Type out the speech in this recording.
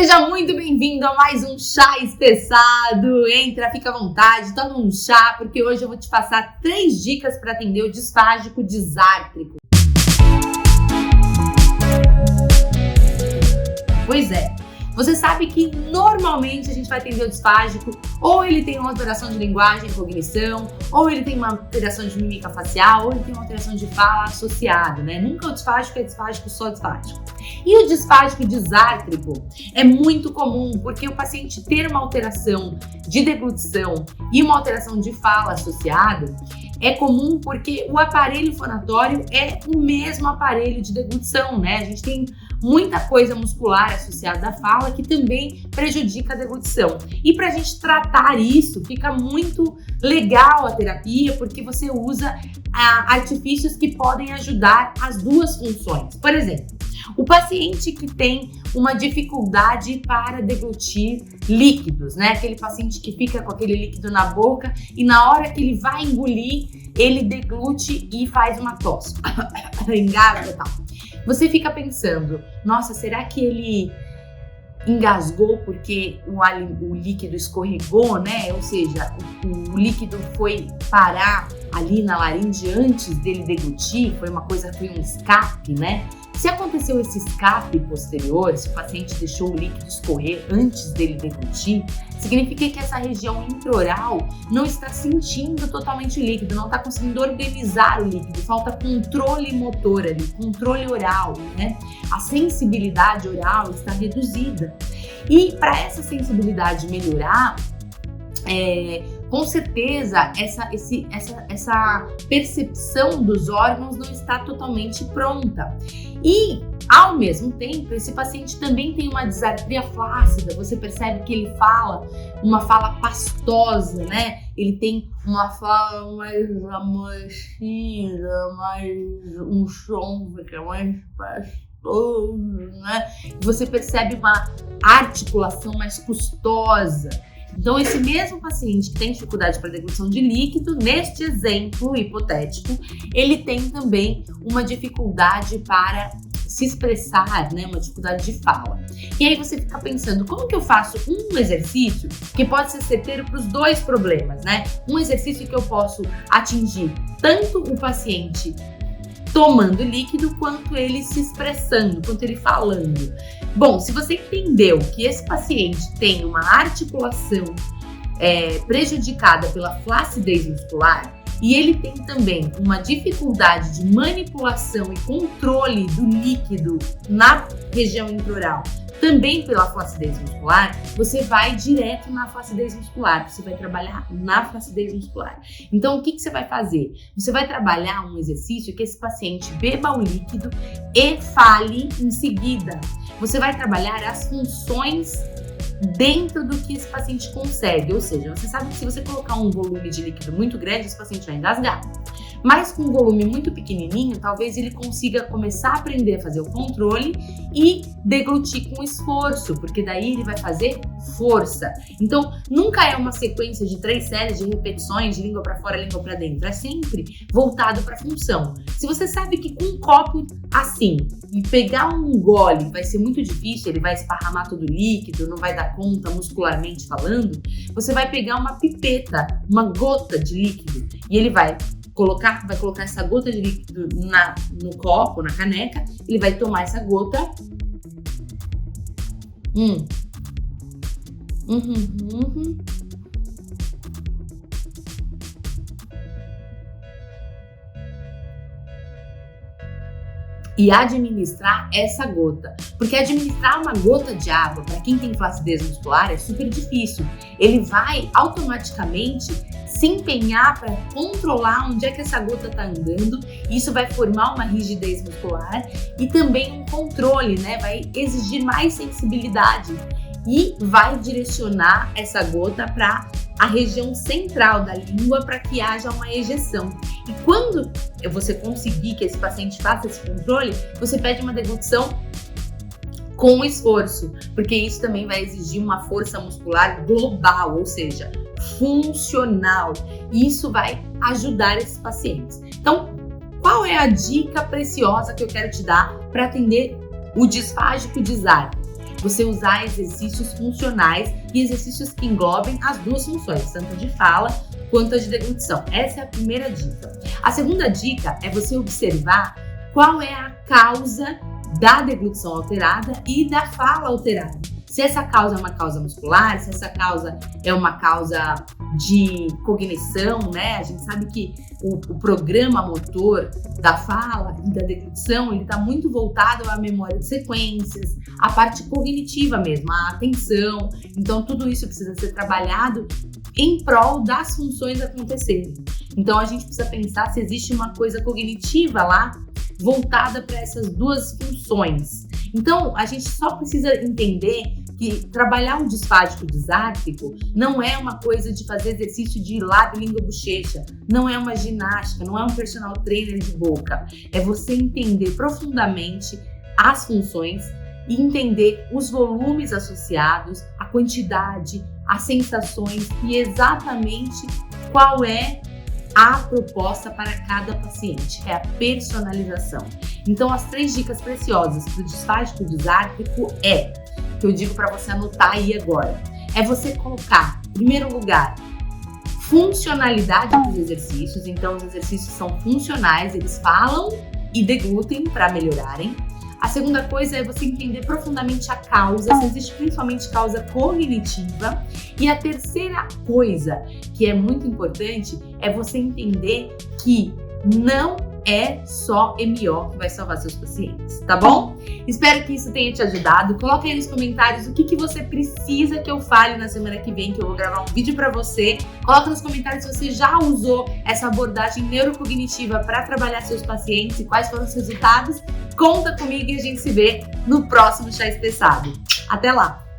Seja muito bem-vindo a mais um chá espessado. Entra, fica à vontade, toma um chá, porque hoje eu vou te passar 3 dicas para atender o disfágico disártrico. Pois é, você sabe que normalmente a gente vai atender o disfágico, ou ele tem uma alteração de linguagem e cognição, ou ele tem uma alteração de mímica facial, ou ele tem uma alteração de fala associada, né? Nunca o disfágico é disfágico só disfágico. E o disfágico disártrico é muito comum porque o paciente ter uma alteração de deglutição e uma alteração de fala associada é comum porque o aparelho fonatório é o mesmo aparelho de deglutição, né? A gente tem muita coisa muscular associada à fala que também prejudica a deglutição. E para a gente tratar isso, fica muito legal a terapia porque você usa artifícios que podem ajudar as duas funções. Por exemplo, o paciente que tem uma dificuldade para deglutir líquidos, né? Aquele paciente que fica com aquele líquido na boca e na hora que ele vai engolir, ele deglute e faz uma tosse, engasga e tal. Você fica pensando, nossa, será que ele engasgou porque o líquido escorregou, né? Ou seja, o líquido foi parar ali na laringe antes dele deglutir, foi um escape, né? Se aconteceu esse escape posterior, se o paciente deixou o líquido escorrer antes dele deglutir, significa que essa região intraoral não está sentindo totalmente o líquido, não está conseguindo organizar o líquido, falta controle motor ali, controle oral, né? A sensibilidade oral está reduzida. E para essa sensibilidade melhorar, com certeza essa percepção dos órgãos não está totalmente pronta. E, ao mesmo tempo, esse paciente também tem uma disartria flácida. Você percebe que ele fala uma fala pastosa, né? Ele tem uma fala mais amolecida, mais um som que é mais pastoso, né? Você percebe uma articulação mais custosa. Então, esse mesmo paciente que tem dificuldade para deglutição de líquido, neste exemplo hipotético, ele tem também uma dificuldade para se expressar, né? Uma dificuldade de fala. E aí você fica pensando, como que eu faço um exercício que pode ser certeiro para os dois problemas, né? Um exercício que eu posso atingir tanto o paciente tomando líquido, quanto ele se expressando, quanto ele falando. Bom, se você entendeu que esse paciente tem uma articulação prejudicada pela flacidez muscular e ele tem também uma dificuldade de manipulação e controle do líquido na região intraoral, também pela flacidez muscular, você vai direto na flacidez muscular, você vai trabalhar na flacidez muscular. Então, o que você vai fazer? Você vai trabalhar um exercício que esse paciente beba o líquido e fale em seguida. Você vai trabalhar as funções dentro do que esse paciente consegue, ou seja, você sabe que se você colocar um volume de líquido muito grande, esse paciente vai engasgar. Mas com um volume muito pequenininho, talvez ele consiga começar a aprender a fazer o controle e deglutir com esforço, porque daí ele vai fazer força. Então, nunca é uma sequência de 3 séries de repetições de língua para fora, língua para dentro. É sempre voltado para a função. Se você sabe que com um copo assim e pegar um gole vai ser muito difícil, ele vai esparramar todo o líquido, não vai dar conta muscularmente falando, você vai pegar uma pipeta, uma gota de líquido e ele vai colocar essa gota de líquido no copo, na caneca, ele vai tomar essa gota. E administrar essa gota. Porque administrar uma gota de água para quem tem flacidez muscular é super difícil. Ele vai automaticamente se empenhar para controlar onde é que essa gota está andando. Isso vai formar uma rigidez muscular e também um controle, né? Vai exigir mais sensibilidade e vai direcionar essa gota para a região central da língua para que haja uma ejeção. E quando você conseguir que esse paciente faça esse controle, você pede uma deglutição com esforço, porque isso também vai exigir uma força muscular global, ou seja, funcional. E isso vai ajudar esses pacientes. Então, qual é a dica preciosa que eu quero te dar para atender o disfágico disártrico? você usar exercícios funcionais e exercícios que englobem as duas funções, tanto de fala quanto a de deglutição. Essa é a primeira dica. A segunda dica é você observar qual é a causa da deglutição alterada e da fala alterada. Se essa causa é uma causa muscular, se essa causa é uma causa de cognição, né? A gente sabe que o programa motor da fala e da deglutição, ele está muito voltado à memória de sequências, à parte cognitiva mesmo, à atenção. Então, tudo isso precisa ser trabalhado em prol das funções acontecerem. Então, a gente precisa pensar se existe uma coisa cognitiva lá voltada para essas duas funções. Então, a gente só precisa entender que trabalhar um disfágico disártrico não é uma coisa de fazer exercício de lábio, língua, bochecha, não é uma ginástica, não é um personal trainer de boca. É você entender profundamente as funções e entender os volumes associados, a quantidade, as sensações e exatamente qual é a proposta para cada paciente, é a personalização. Então, as 3 dicas preciosas para o disfágico disártrico que eu digo para você anotar aí agora, é você colocar, em primeiro lugar, funcionalidade dos exercícios. Então, os exercícios são funcionais, eles falam e deglutem para melhorarem. A segunda coisa é você entender profundamente a causa, se existe principalmente causa cognitiva. E a terceira coisa, que é muito importante, é você entender que não é só MO que vai salvar seus pacientes, tá bom? Espero que isso tenha te ajudado. Coloca aí nos comentários o que você precisa que eu fale na semana que vem, que eu vou gravar um vídeo para você. Coloca nos comentários se você já usou essa abordagem neurocognitiva para trabalhar seus pacientes e quais foram os resultados. Conta comigo e a gente se vê no próximo Chá Estressado. Até lá!